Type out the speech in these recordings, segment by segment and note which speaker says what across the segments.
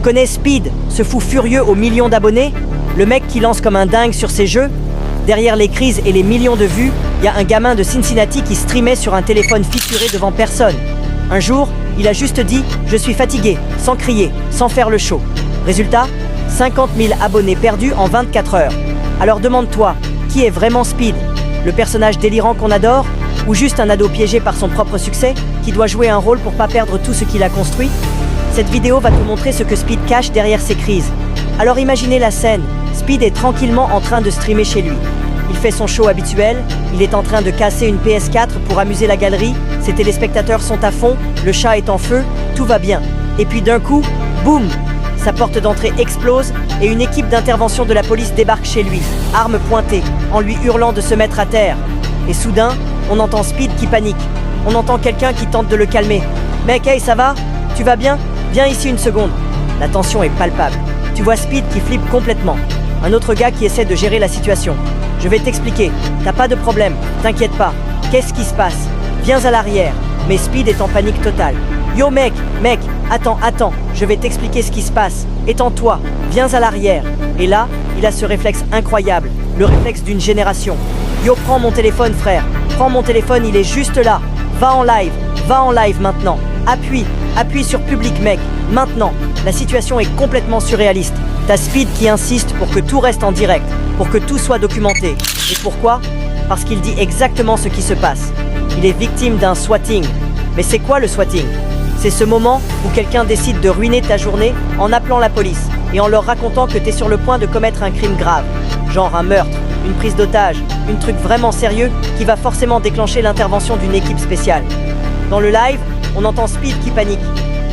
Speaker 1: connais Speed, ce fou furieux aux millions d'abonnés? Le mec qui lance comme un dingue sur ses jeux? Derrière les crises et les millions de vues, il y a un gamin de Cincinnati qui streamait sur un téléphone featuré devant personne. Un jour, il a juste dit « Je suis fatigué », sans crier, sans faire le show. Résultat, 50 000 abonnés perdus en 24 heures. Alors demande-toi, qui est vraiment Speed? Le personnage délirant qu'on adore? Ou juste un ado piégé par son propre succès, qui doit jouer un rôle pour pas perdre tout ce qu'il a construit? Cette vidéo va te montrer ce que Speed cache derrière ses crises. Alors imaginez la scène, Speed est tranquillement en train de streamer chez lui. Il fait son show habituel, il est en train de casser une PS4 pour amuser la galerie, ses téléspectateurs sont à fond, le chat est en feu, tout va bien. Et puis d'un coup, boum! Sa porte d'entrée explose et une équipe d'intervention de la police débarque chez lui, arme pointée, en lui hurlant de se mettre à terre. Et soudain, on entend Speed qui panique. On entend quelqu'un qui tente de le calmer. « Mec, hey, ça va? Tu vas bien? Viens ici une seconde. » La tension est palpable. Tu vois Speed qui flippe complètement. Un autre gars qui essaie de gérer la situation. « Je vais t'expliquer. T'as pas de problème. T'inquiète pas. Qu'est-ce qui se passe? Viens à l'arrière. » Mais Speed est en panique totale. « Yo mec, attends. Je vais t'expliquer ce qui se passe. Étends-toi. Viens à l'arrière. » Et là, il a ce réflexe incroyable. Le réflexe d'une génération. « Yo, prends mon téléphone frère. Prends mon téléphone, il est juste là. Va en live maintenant. Appuie sur public mec, maintenant. » La situation est complètement surréaliste. T'as Speed qui insiste pour que tout reste en direct, pour que tout soit documenté. Et pourquoi? Parce qu'il dit exactement ce qui se passe. Il est victime d'un swatting. Mais c'est quoi le swatting? C'est ce moment où quelqu'un décide de ruiner ta journée en appelant la police et en leur racontant que t'es sur le point de commettre un crime grave. Genre un meurtre, une prise d'otage, un truc vraiment sérieux qui va forcément déclencher l'intervention d'une équipe spéciale. Dans le live, on entend Speed qui panique.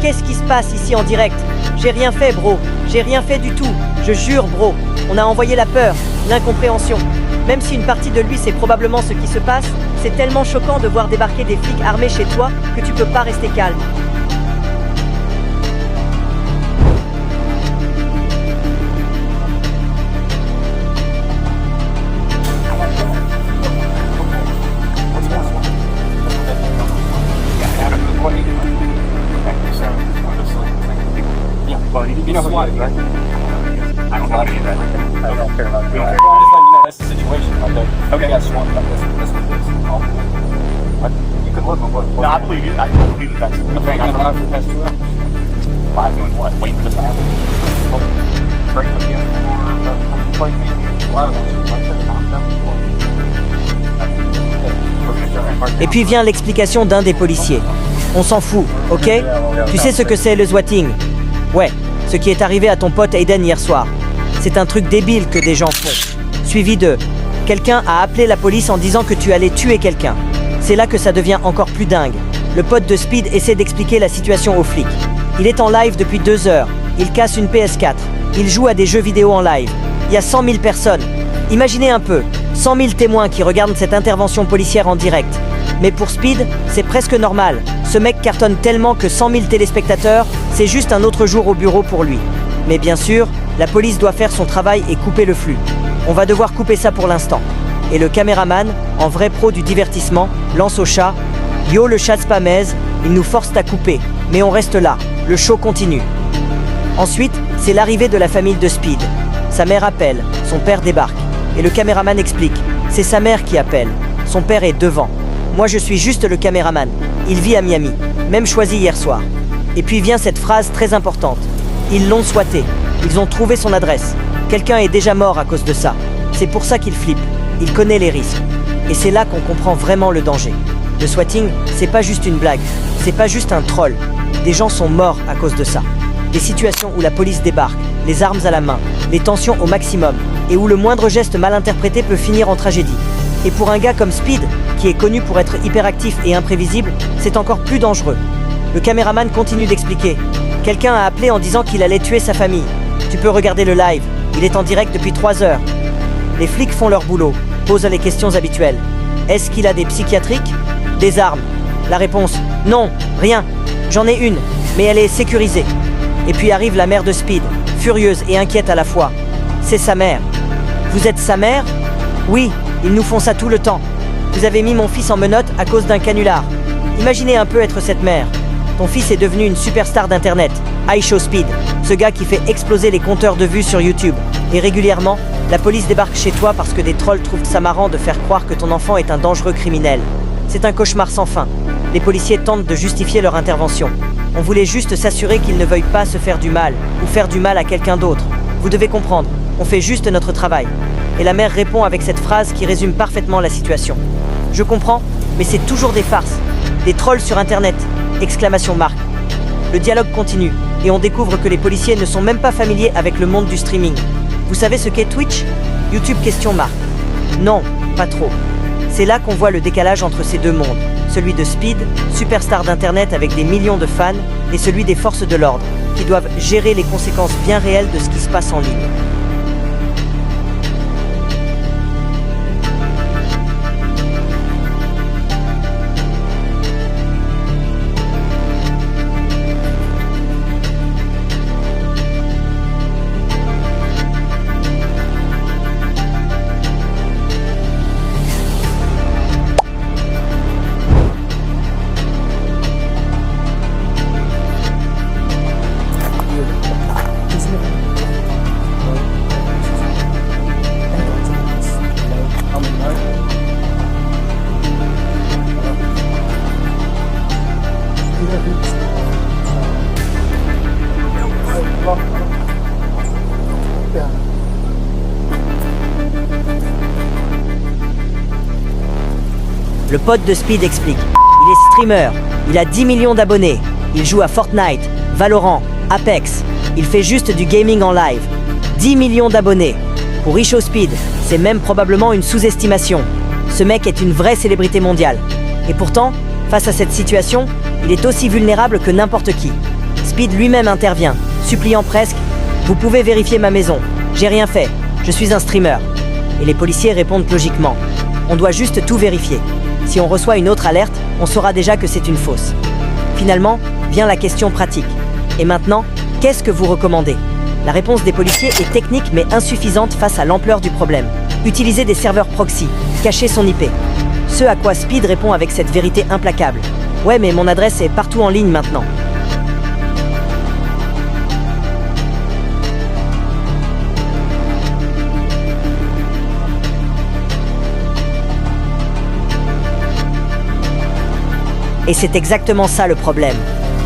Speaker 1: Qu'est-ce qui se passe ici en direct? J'ai rien fait bro, j'ai rien fait du tout, je jure bro. On a envoyé la peur, l'incompréhension. Même si une partie de lui sait probablement ce qui se passe, c'est tellement choquant de voir débarquer des flics armés chez toi que tu peux pas rester calme.
Speaker 2: You know who it is, right? I don't know any of that. I don't care about it. We don't care. Well, I'm just letting you know that's the situation. Okay. Got swamped by this. That's what it is. What? You could look on what? No, I believe you. I believe that that's it. Okay, I'm alive for the past 2 hours. Live doing what? Waiting for this to happen. Break with you. Play me.
Speaker 1: Et puis vient l'explication d'un des policiers. On s'en fout, ok? Tu sais ce que c'est le swatting? Ouais, ce qui est arrivé à ton pote Aiden hier soir. C'est un truc débile que des gens font. Suivi de « Quelqu'un a appelé la police en disant que tu allais tuer quelqu'un ». C'est là que ça devient encore plus dingue. Le pote de Speed essaie d'expliquer la situation aux flics. Il est en live depuis 2 heures. Il casse une PS4. Il joue à des jeux vidéo en live. Il y a 100 000 personnes. Imaginez un peu, 100 000 témoins qui regardent cette intervention policière en direct. Mais pour Speed, c'est presque normal. Ce mec cartonne tellement que 100 000 téléspectateurs, c'est juste un autre jour au bureau pour lui. Mais bien sûr, la police doit faire son travail et couper le flux. On va devoir couper ça pour l'instant. Et le caméraman, en vrai pro du divertissement, lance au chat « Yo le chat spamaise, il nous force à couper, mais on reste là, le show continue. » Ensuite, c'est l'arrivée de la famille de Speed. Sa mère appelle, son père débarque. Et le caméraman explique « C'est sa mère qui appelle, son père est devant. Moi je suis juste le caméraman. Il vit à Miami, même choisi hier soir. » Et puis vient cette phrase très importante. Ils l'ont swatté. Ils ont trouvé son adresse. Quelqu'un est déjà mort à cause de ça. C'est pour ça qu'il flippe. Il connaît les risques. Et c'est là qu'on comprend vraiment le danger. Le swatting, c'est pas juste une blague. C'est pas juste un troll. Des gens sont morts à cause de ça. Des situations où la police débarque, les armes à la main, les tensions au maximum, et où le moindre geste mal interprété peut finir en tragédie. Et pour un gars comme Speed, qui est connu pour être hyperactif et imprévisible, c'est encore plus dangereux. Le caméraman continue d'expliquer. Quelqu'un a appelé en disant qu'il allait tuer sa famille. Tu peux regarder le live, il est en direct depuis 3 heures. Les flics font leur boulot, posent les questions habituelles. Est-ce qu'il a des psychiatriques? Des armes? La réponse, non, rien. J'en ai une, mais elle est sécurisée. Et puis arrive la mère de Speed, furieuse et inquiète à la fois. C'est sa mère. Vous êtes sa mère? Oui, ils nous font ça tout le temps. Vous avez mis mon fils en menottes à cause d'un canular. Imaginez un peu être cette mère. Ton fils est devenu une superstar d'internet. I show Speed. Ce gars qui fait exploser les compteurs de vues sur YouTube. Et régulièrement, la police débarque chez toi parce que des trolls trouvent ça marrant de faire croire que ton enfant est un dangereux criminel. C'est un cauchemar sans fin. Les policiers tentent de justifier leur intervention. On voulait juste s'assurer qu'ils ne veuillent pas se faire du mal, ou faire du mal à quelqu'un d'autre. Vous devez comprendre, on fait juste notre travail. Et la mère répond avec cette phrase qui résume parfaitement la situation. Je comprends, mais c'est toujours des farces. Des trolls sur Internet, exclamation marque. Le dialogue continue, et on découvre que les policiers ne sont même pas familiers avec le monde du streaming. Vous savez ce qu'est Twitch? YouTube question marque. Non, pas trop. C'est là qu'on voit le décalage entre ces deux mondes. Celui de Speed, superstar d'Internet avec des millions de fans, et celui des forces de l'ordre, qui doivent gérer les conséquences bien réelles de ce qui se passe en ligne. Le pote de Speed explique. Il est streamer, il a 10 millions d'abonnés, il joue à Fortnite, Valorant, Apex, il fait juste du gaming en live. 10 millions d'abonnés. Pour Isho Speed, c'est même probablement une sous-estimation. Ce mec est une vraie célébrité mondiale. Et pourtant, face à cette situation, il est aussi vulnérable que n'importe qui. Speed lui-même intervient, suppliant presque « Vous pouvez vérifier ma maison, j'ai rien fait, je suis un streamer ». Et les policiers répondent logiquement « On doit juste tout vérifier. Si on reçoit une autre alerte, on saura déjà que c'est une fausse. » Finalement, vient la question pratique. Et maintenant, qu'est-ce que vous recommandez? La réponse des policiers est technique mais insuffisante face à l'ampleur du problème. Utiliser des serveurs proxy, cacher son IP. Ce à quoi Speed répond avec cette vérité implacable. Ouais, mais mon adresse est partout en ligne maintenant. Et c'est exactement ça le problème.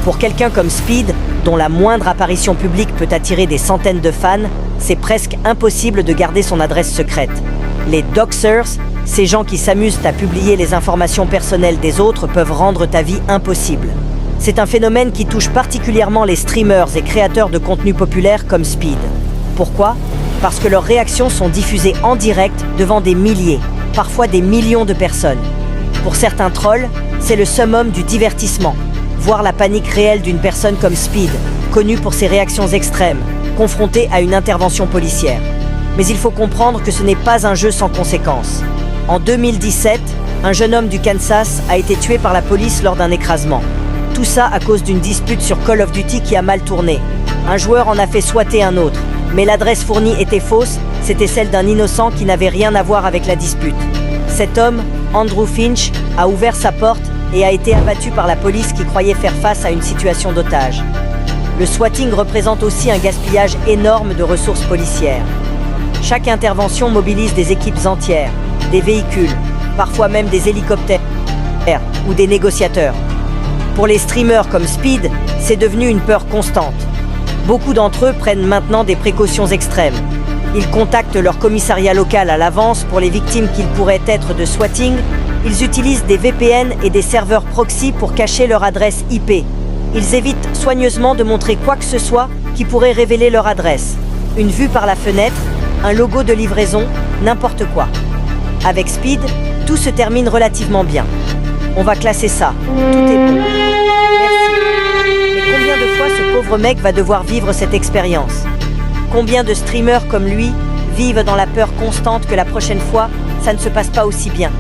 Speaker 1: Pour quelqu'un comme Speed, dont la moindre apparition publique peut attirer des centaines de fans, c'est presque impossible de garder son adresse secrète. Les doxers, ces gens qui s'amusent à publier les informations personnelles des autres, peuvent rendre ta vie impossible. C'est un phénomène qui touche particulièrement les streamers et créateurs de contenu populaire comme Speed. Pourquoi? Parce que leurs réactions sont diffusées en direct devant des milliers, parfois des millions de personnes. Pour certains trolls, c'est le summum du divertissement. Voir la panique réelle d'une personne comme Speed, connue pour ses réactions extrêmes, confrontée à une intervention policière. Mais il faut comprendre que ce n'est pas un jeu sans conséquences. En 2017, un jeune homme du Kansas a été tué par la police lors d'un écrasement. Tout ça à cause d'une dispute sur Call of Duty qui a mal tourné. Un joueur en a fait swatter un autre, mais l'adresse fournie était fausse, c'était celle d'un innocent qui n'avait rien à voir avec la dispute. Cet homme, Andrew Finch, a ouvert sa porte et a été abattu par la police qui croyait faire face à une situation d'otage. Le swatting représente aussi un gaspillage énorme de ressources policières. Chaque intervention mobilise des équipes entières, des véhicules, parfois même des hélicoptères ou des négociateurs. Pour les streamers comme Speed, c'est devenu une peur constante. Beaucoup d'entre eux prennent maintenant des précautions extrêmes. Ils contactent leur commissariat local à l'avance pour les victimes qu'ils pourraient être de swatting. Ils utilisent des VPN et des serveurs proxy pour cacher leur adresse IP. Ils évitent soigneusement de montrer quoi que ce soit qui pourrait révéler leur adresse. Une vue par la fenêtre, un logo de livraison, n'importe quoi. Avec Speed, tout se termine relativement bien. On va classer ça. Tout est bon. Merci. Mais combien de fois ce pauvre mec va devoir vivre cette expérience? Combien de streamers comme lui vivent dans la peur constante que la prochaine fois, ça ne se passe pas aussi bien?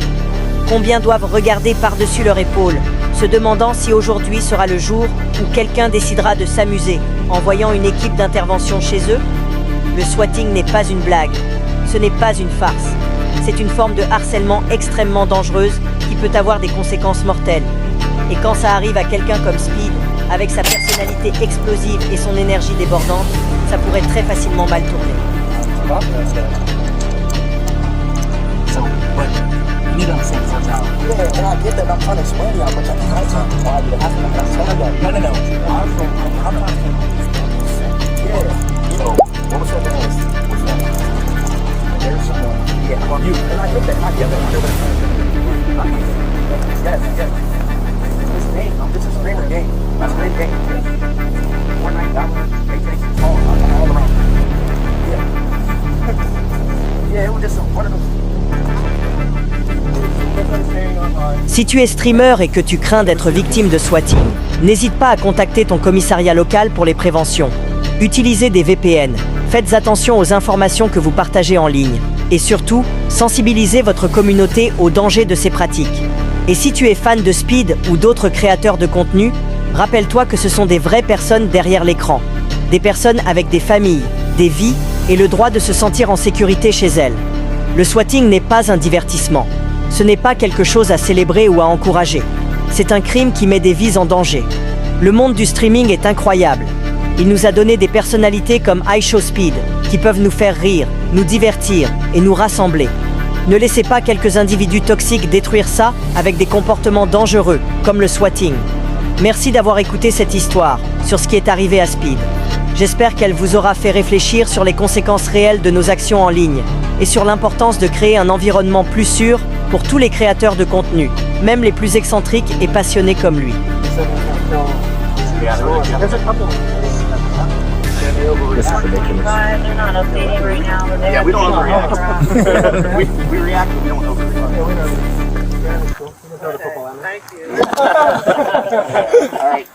Speaker 1: Combien doivent regarder par-dessus leur épaule, se demandant si aujourd'hui sera le jour où quelqu'un décidera de s'amuser en voyant une équipe d'intervention chez eux? Le swatting n'est pas une blague, ce n'est pas une farce. C'est une forme de harcèlement extrêmement dangereuse qui peut avoir des conséquences mortelles. Et quand ça arrive à quelqu'un comme Speed, Avec sa personnalité explosive et son énergie débordante, ça pourrait très facilement mal tourner.
Speaker 2: So, but you need to understand something.
Speaker 3: Yeah, and I get that. I'm trying to explain to y'all, but y'all can't tell me why you're asking. I'm telling y'all.
Speaker 2: No. I'm not
Speaker 3: Yeah.
Speaker 2: So, what was that last? What's that?
Speaker 3: There's someone. Yeah, well, you. And I get that. I get that. Yes. This game. This is a streamer game. That's a great game. Fortnite, that one. They take it all around. Yeah. Yeah, it was just one of those.
Speaker 1: Si tu es streamer et que tu crains d'être victime de swatting, n'hésite pas à contacter ton commissariat local pour les préventions. Utilisez des VPN, faites attention aux informations que vous partagez en ligne, et surtout, sensibilisez votre communauté aux dangers de ces pratiques. Et si tu es fan de Speed ou d'autres créateurs de contenu, rappelle-toi que ce sont des vraies personnes derrière l'écran. Des personnes avec des familles, des vies et le droit de se sentir en sécurité chez elles. Le swatting n'est pas un divertissement. Ce n'est pas quelque chose à célébrer ou à encourager. C'est un crime qui met des vies en danger. Le monde du streaming est incroyable. Il nous a donné des personnalités comme iShowSpeed, qui peuvent nous faire rire, nous divertir et nous rassembler. Ne laissez pas quelques individus toxiques détruire ça avec des comportements dangereux, comme le swatting. Merci d'avoir écouté cette histoire sur ce qui est arrivé à Speed. J'espère qu'elle vous aura fait réfléchir sur les conséquences réelles de nos actions en ligne et sur l'importance de créer un environnement plus sûr pour tous les créateurs de contenu, même les plus excentriques et passionnés comme lui.
Speaker 3: There's a couple.
Speaker 2: This is ridiculous.
Speaker 4: They're not updating right now. But
Speaker 2: Yeah, we don't overreact. we react, but we don't overreact.
Speaker 3: Yeah, we know.
Speaker 4: Thank you.
Speaker 2: All right.